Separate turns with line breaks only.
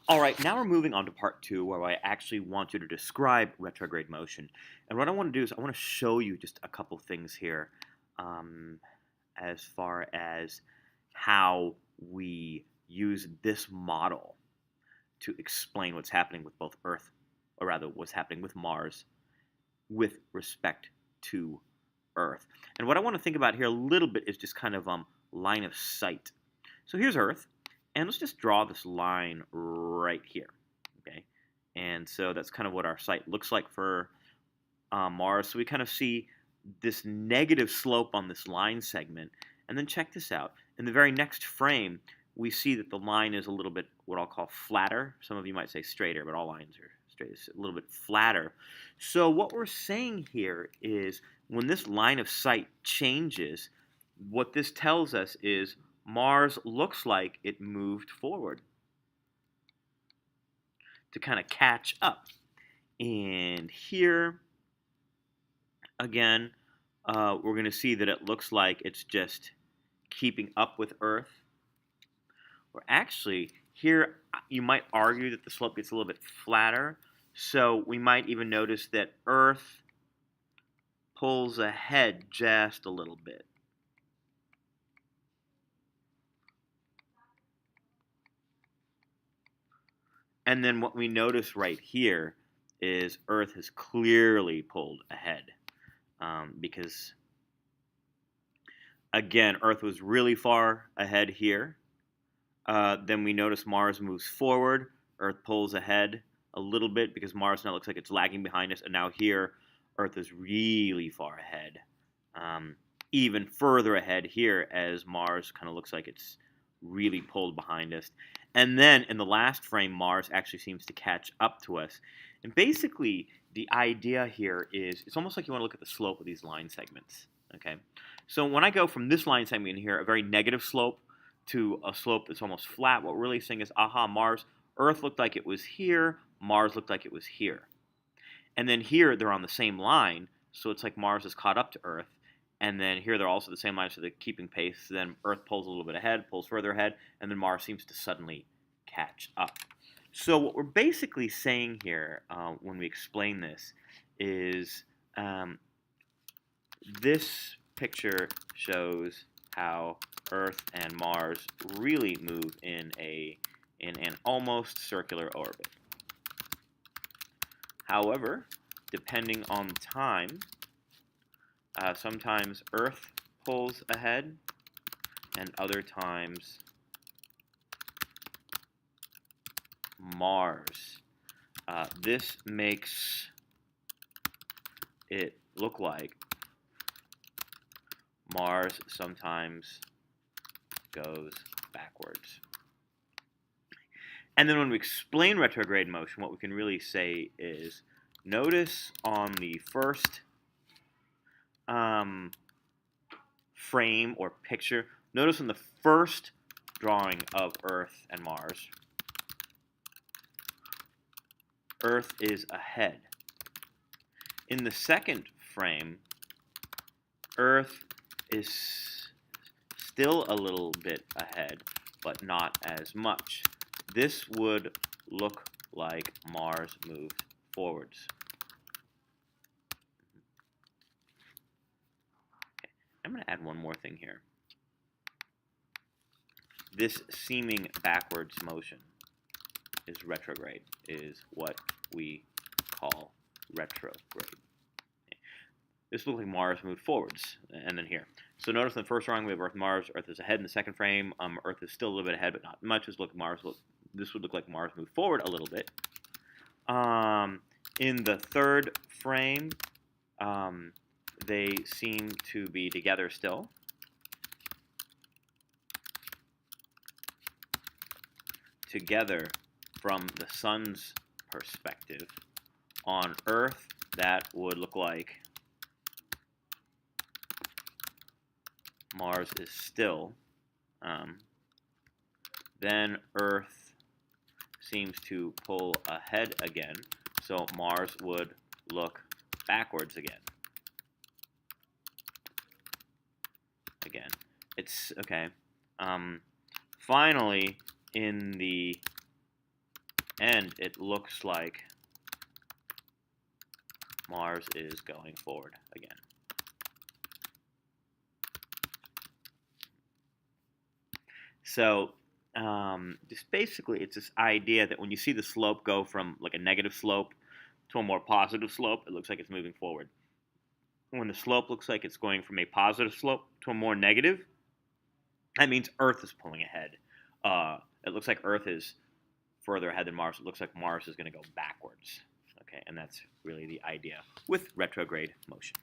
All right, now we're moving on to part two, where I actually want you to describe retrograde motion. And what I want to do is I want to show you just a couple things here, um, as far as how we use this model to explain what's happening with both Earth, or rather, what's happening with Mars with respect to Earth. And what I want to think about here a little bit is just kind of line of sight. So here's Earth, and let's just draw this line right here, okay? And so that's kind of what our sight looks like for Mars. So we kind of see this negative slope on this line segment, and then check this out. In the very next frame, we see that the line is a little bit what I'll call flatter. Some of you might say straighter, but all lines are straight. It's a little bit flatter. So what we're saying here is when this line of sight changes, what this tells us is Mars looks like it moved forward to kind of catch up. And here, again, we're going to see that it looks like it's just keeping up with Earth. Or actually, here you might argue that the slope gets a little bit flatter. So we might even notice that Earth pulls ahead just a little bit. And then what we notice right here is Earth has clearly pulled ahead, because, again, Earth was really far ahead here. Then we notice Mars moves forward. Earth pulls ahead a little bit because Mars now looks like it's lagging behind us. And now here, Earth is really far ahead. Even further ahead here as Mars kind of looks like it's really pulled behind us. And then in the last frame, Mars actually seems to catch up to us. And basically, the idea here is it's almost like you want to look at the slope of these line segments. Okay, so when I go from this line segment here, a very negative slope, to a slope that's almost flat, what we're really saying is, aha, Mars, Earth looked like it was here, Mars looked like it was here. And then here, they're on the same line, so it's like Mars is caught up to Earth. And then here, they're also the same line, so they're keeping pace. Then Earth pulls a little bit ahead, pulls further ahead, and then Mars seems to suddenly catch up. So what we're basically saying here when we explain this is this picture shows how Earth and Mars really move in an almost circular orbit. However, depending on the time, sometimes Earth pulls ahead, and other times Mars. This makes it look like Mars sometimes goes backwards. And then when we explain retrograde motion, what we can really say is, notice on the first frame or picture, notice on the first drawing of Earth and Mars, Earth is ahead. In the second frame, Earth is still a little bit ahead, but not as much. This would look like Mars moved forwards. Okay. I'm going to add one more thing here. This seeming backwards motion is retrograde, is what we call retrograde. This looks like Mars moved forwards, and then here. So notice in the first drawing we have Earth, Mars. Earth is ahead in the second frame. Earth is still a little bit ahead, but not much. This would look like Mars moved forward a little bit. In the third frame, they seem to be together still. Together from the sun's perspective. On Earth, that would look like Mars is still. Then Earth seems to pull ahead again, so Mars would look backwards again. It's okay. Finally, in the And it looks like Mars is going forward again. So just basically, it's this idea that when you see the slope go from like a negative slope to a more positive slope, it looks like it's moving forward. When the slope looks like it's going from a positive slope to a more negative, that means Earth is pulling ahead. It looks like Earth is further ahead than Mars. It looks like Mars is going to go backwards. Okay, and that's really the idea with retrograde motion.